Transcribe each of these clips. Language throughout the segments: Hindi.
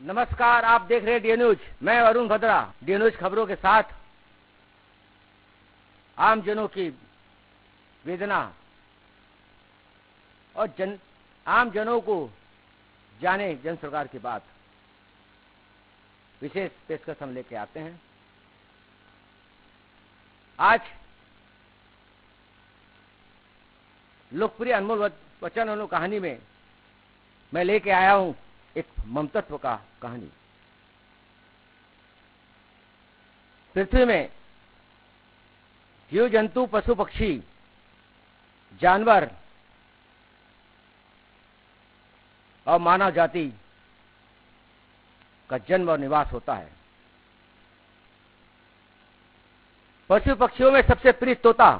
नमस्कार, आप देख रहे हैं डी न्यूज। मैं अरुण भद्रा डी न्यूज खबरों के साथ आम जनों की वेदना और आम जनों को जाने जन सरकार की बात विशेष पेशकश हम लेके आते हैं। आज लोकप्रिय अनमोल वचन और कहानी में मैं लेके आया हूं एक ममतत्व का कहानी। पृथ्वी में जीव जंतु पशु पक्षी जानवर और मानव जाति का जन्म और निवास होता है। पशु पक्षियों में सबसे प्रिय तोता,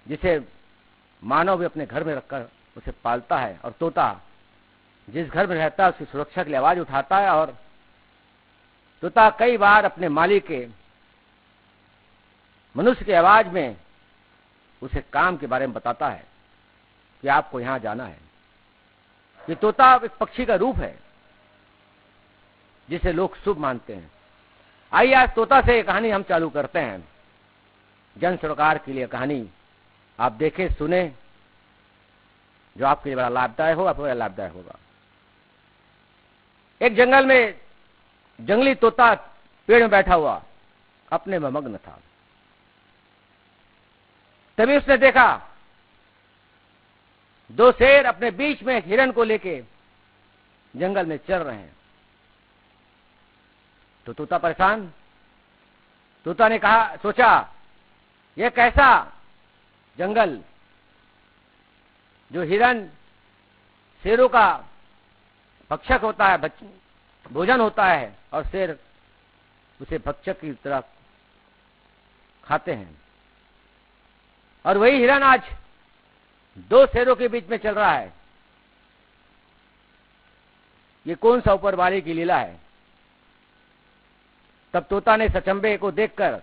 जिसे मानव भी अपने घर में रखकर उसे पालता है, और तोता जिस घर में रहता है उसकी सुरक्षा के लिए आवाज उठाता है। और तोता कई बार अपने मालिक के मनुष्य की आवाज में उसे काम के बारे में बताता है कि आपको यहां जाना है। ये तोता एक पक्षी का रूप है जिसे लोग शुभ मानते हैं। आइए आज तोता से ये कहानी हम चालू करते हैं। जन सरोकार के लिए कहानी आप देखें, सुने, जो आपके लिए बड़ा लाभदायक होगा, आपको बड़ा लाभदायक होगा। एक जंगल में जंगली तोता पेड़ में बैठा हुआ अपने में मग्न था। तभी उसने देखा दो शेर अपने बीच में एक हिरण को लेके जंगल में चल रहे हैं। तो तोता परेशान। तोता ने कहा, सोचा यह कैसा जंगल जो हिरण शेरों का भक्षक होता है, भोजन होता है, और शेर उसे भक्षक की तरह खाते हैं, और वही हिरण आज दो शेरों के बीच में चल रहा है। ये कौन सा ऊपर वाले की लीला है। तब तोता ने सचंबे को देखकर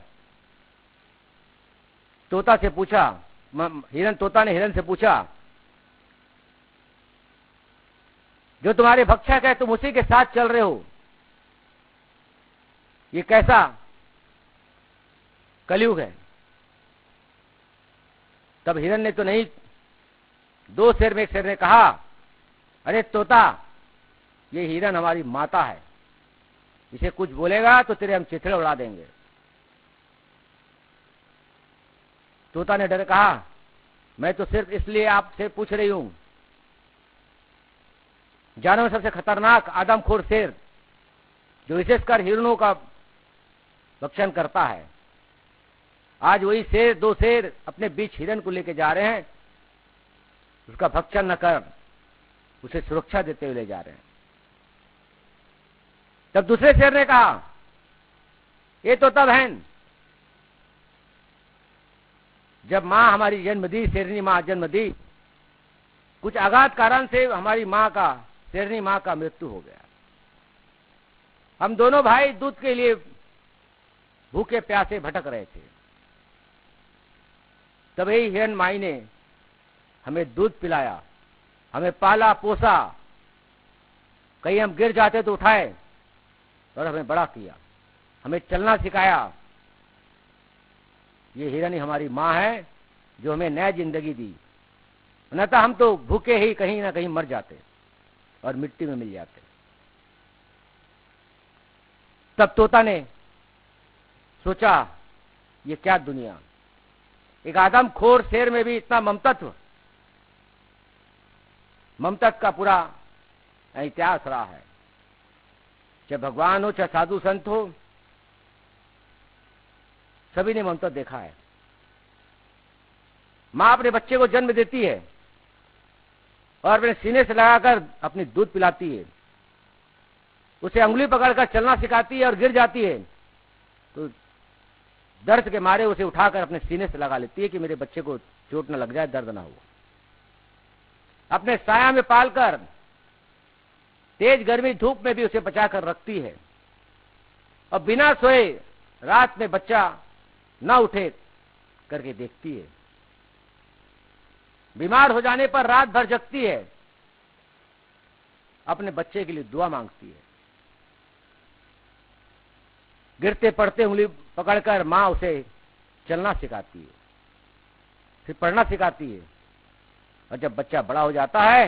तोता से पूछा, तोता ने हिरण से पूछा, जो तुम्हारे भक्षक है तुम उसी के साथ चल रहे हो, ये कैसा कलयुग है। तब हिरण ने तो नहीं, दो शेर में एक शेर ने कहा, अरे तोता, ये हिरण हमारी माता है, इसे कुछ बोलेगा तो तेरे हम चिथड़े उड़ा देंगे। तोता ने डर कहा, मैं तो सिर्फ इसलिए आपसे पूछ रही हूं, जानवर सबसे खतरनाक आदमखोर शेर, जो विशेषकर हिरणों का भक्षण करता है, आज वही शेर, दो शेर अपने बीच हिरण को लेके जा रहे हैं, उसका भक्षण न कर उसे सुरक्षा देते हुए ले जा रहे हैं। तब दूसरे शेर ने कहा, ये तोता बहन, जब मां हमारी जन्म दी, शेरनी मां जन्म दी, कुछ अगाध कारण से हमारी मां का, शेरनी मां का मृत्यु हो गया। हम दोनों भाई दूध के लिए भूखे प्यासे भटक रहे थे। तब ही हिरण माई ने हमें दूध पिलाया, हमें पाला पोसा, कहीं हम गिर जाते तो उठाए और हमें बड़ा किया, हमें चलना सिखाया। ये हिरण ही हमारी मां है जो हमें नई जिंदगी दी, अन्यथा हम तो भूखे ही कहीं ना कहीं मर जाते और मिट्टी में मिल जाते। तब तोता ने सोचा, ये क्या दुनिया, एक आदमखोर शेर में भी इतना ममतत्व का पूरा इतिहास रहा है। चाहे भगवान हो, चाहे साधु संत हो, सभी ने ममता देखा है। मां अपने बच्चे को जन्म देती है और अपने सीने से लगाकर अपनी दूध पिलाती है, उसे अंगुली पकड़कर चलना सिखाती है, और गिर जाती है तो दर्द के मारे उसे उठाकर अपने सीने से लगा लेती है कि मेरे बच्चे को चोट न लग जाए, दर्द ना हो। अपने साया में पालकर तेज गर्मी धूप में भी उसे बचाकर रखती है, और बिना सोए रात में बच्चा न उठे करके देखती है। बीमार हो जाने पर रात भर जगती है, अपने बच्चे के लिए दुआ मांगती है। गिरते पड़ते उंगली पकड़कर माँ उसे चलना सिखाती है, फिर पढ़ना सिखाती है। और जब बच्चा बड़ा हो जाता है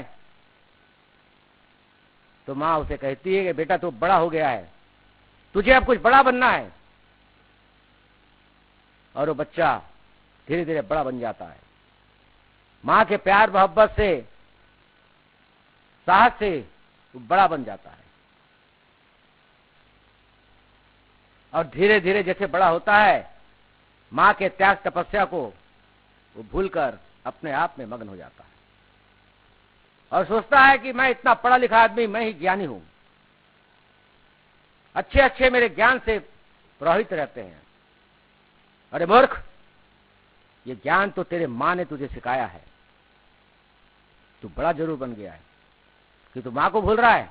तो माँ उसे कहती है कि बेटा तू बड़ा हो गया है, तुझे अब कुछ बड़ा बनना है। और वो बच्चा धीरे धीरे बड़ा बन जाता है। माँ के प्यार मोहब्बत से, साहस से वो बड़ा बन जाता है। और धीरे धीरे जैसे बड़ा होता है, माँ के त्याग तपस्या को वो भूलकर अपने आप में मग्न हो जाता है और सोचता है कि मैं इतना पढ़ा लिखा आदमी, मैं ही ज्ञानी हूं, अच्छे अच्छे मेरे ज्ञान से प्रभावित रहते हैं। अरे मूर्ख, ये ज्ञान तो तेरे माँ ने तुझे सिखाया है। तू बड़ा जरूर बन गया है कि तू माँ को भूल रहा है।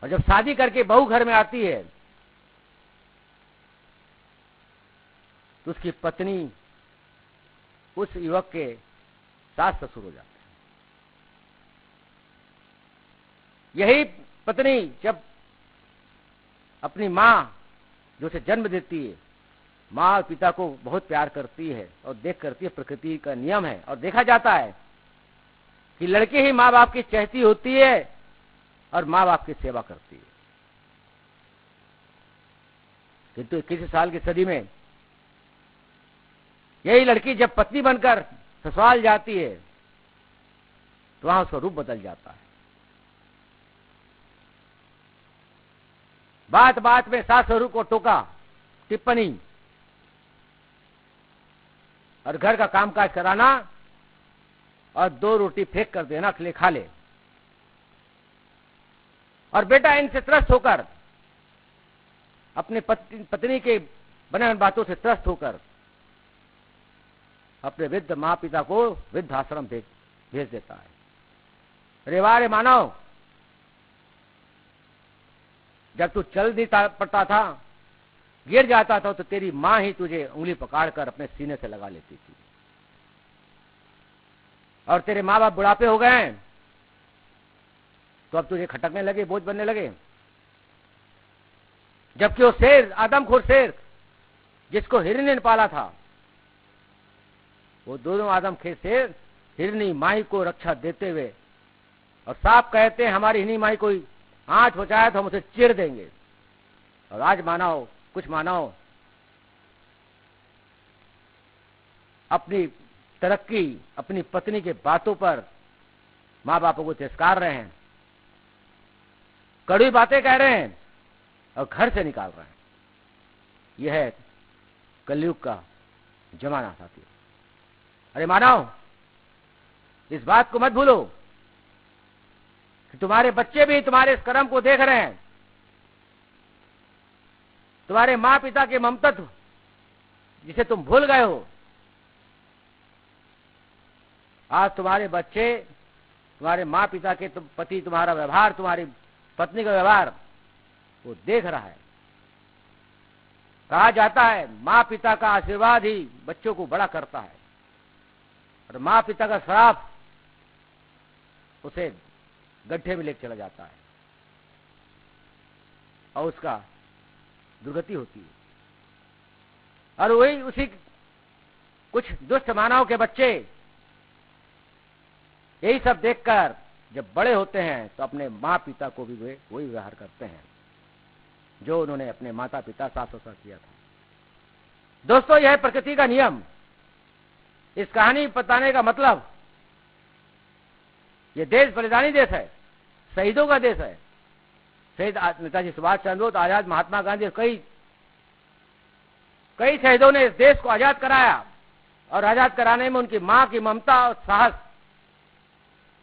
और जब शादी करके बहू घर में आती है तो उसकी पत्नी उस युवक के सास ससुर हो जाते हैं। यही पत्नी जब अपनी माँ जो उसे जन्म देती है, माँ और पिता को बहुत प्यार करती है और देख करती है, प्रकृति का नियम है। और देखा जाता है कि लड़की ही माँ बाप की चहेती होती है और माँ बाप की सेवा करती है। किंतु 21 साल की सदी में यही लड़की जब पत्नी बनकर ससुराल जाती है तो वहां उसका रूप बदल जाता है। बात बात में सास ससुर को टोका, टिप्पणी और घर का कामकाज कराना और 2 रोटी फेंक कर देना, ले खा ले। और बेटा इनसे त्रस्त होकर, अपने पत्नी के बने बातों से त्रस्त होकर अपने वृद्ध माँ पिता को वृद्धाश्रम भेज देता है। अरे वाह रे मानव, जब तू चल नहीं पड़ता था, गिर जाता था, तो तेरी माँ ही तुझे उंगली पकड़कर अपने सीने से लगा लेती थी। और तेरे माँ बाप बुढ़ापे हो गए हैं तो अब तुझे खटकने लगे, बोझ बनने लगे। जबकि वो शेर, आदमखोर शेर जिसको हिरनी ने पाला था, वो दोनों आदमखोर शेर हिरनी माई को रक्षा देते हुए और साफ कहते हैं हमारी हिरनी माई कोई आंच बचाए तो हम उसे चीर देंगे। और आज मानव, कुछ मानव अपनी तरक्की, अपनी पत्नी के बातों पर माँ बापों को तिरस्कार रहे हैं, कड़वी बातें कह रहे हैं और घर से निकाल रहे हैं। यह है कलयुग का जमाना साथी। अरे मानव, इस बात को मत भूलो कि तुम्हारे बच्चे भी तुम्हारे इस कर्म को देख रहे हैं। तुम्हारे माँ पिता के ममतत्व जिसे तुम भूल गए हो, आज तुम्हारे बच्चे, तुम्हारे माँ पिता के पति, तुम्हारा व्यवहार, तुम्हारी पत्नी का व्यवहार वो देख रहा है। कहा जाता है माँ पिता का आशीर्वाद ही बच्चों को बड़ा करता है और माँ पिता का श्राप उसे गड्ढे में लेकर चला जाता है और उसका दुर्गति होती है। और वही उसी कुछ दुष्ट मानव के बच्चे यही सब देखकर जब बड़े होते हैं तो अपने माँ पिता को भी वे वही व्यवहार करते हैं जो उन्होंने अपने माता पिता सास ससुर किया था। दोस्तों, यह प्रकृति का नियम। इस कहानी बताने का मतलब, यह देश बलिदानी देश है, शहीदों का देश है। शहीद नेताजी सुभाष चंद्र बोस, आजाद महात्मा गांधी, कई शहीदों ने इस देश को आजाद कराया और आजाद कराने में उनकी मां की ममता और साहस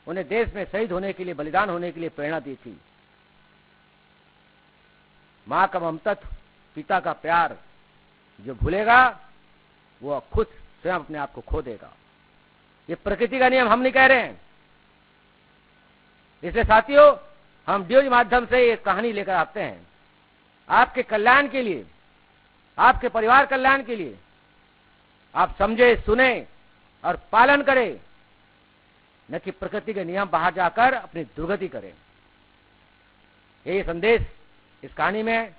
उन्हें देश में शहीद होने के लिए, बलिदान होने के लिए प्रेरणा दी थी। मां का ममतत्व, पिता का प्यार जो भूलेगा वो खुद स्वयं अपने आप को खो देगा। ये प्रकृति का नियम हम नहीं कह रहे हैं। इसलिए साथियों, हम वीडियो के माध्यम से ये कहानी लेकर आते हैं आपके कल्याण के लिए, आपके परिवार कल्याण के लिए। आप समझे, सुने और पालन करें। न कि प्रकृति के नियम बाहर जाकर अपनी दुर्गति करें। यही संदेश इस कहानी में।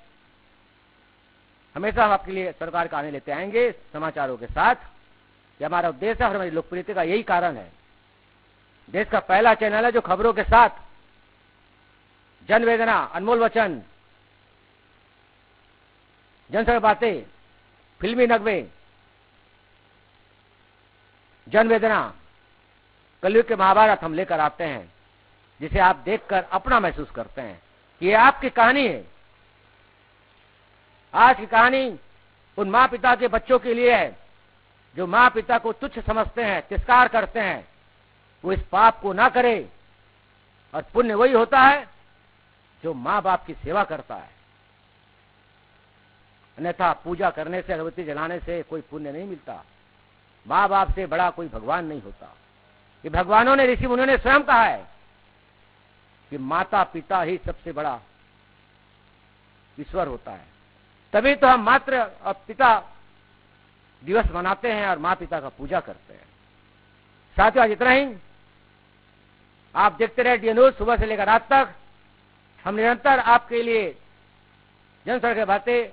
हमेशा हम आपके लिए सरकार कहानी लेते आएंगे समाचारों के साथ। ये हमारा उद्देश्य है और हमारी लोकप्रियता का यही कारण है। देश का पहला चैनल है जो खबरों के साथ जन वेदना, अनमोल वचन, जनसंग बातें, फिल्मी नगमे, जन वेदना, कलयुग के महाभारत हम लेकर आते हैं, जिसे आप देखकर अपना महसूस करते हैं कि ये आपकी कहानी है। आज की कहानी उन माँ पिता के बच्चों के लिए है जो माँ पिता को तुच्छ समझते हैं, तिरस्कार करते हैं। वो इस पाप को ना करे, और पुण्य वही होता है जो माँ बाप की सेवा करता है। अन्यथा पूजा करने से, अगरबत्ती जलाने से कोई पुण्य नहीं मिलता। माँ बाप से बड़ा कोई भगवान नहीं होता। ये भगवानों ने, ऋषि मुनियों ने स्वयं कहा है कि माता पिता ही सबसे बड़ा ईश्वर होता है। तभी तो हम मातृ और पिता दिवस मनाते हैं और माँ पिता का पूजा करते हैं। साथियों, आज इतना ही। आप देखते रहे डी न्यूज, सुबह से लेकर रात तक हम निरंतर आपके लिए जनसंग की बातें,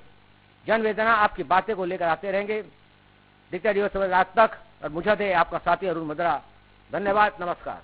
जन वेदना, आपकी बातें को लेकर आते रहेंगे। देखते रहिए सुबह रात तक। और मुझे दे आपका साथी अरुण मद्रा। धन्यवाद, नमस्कार।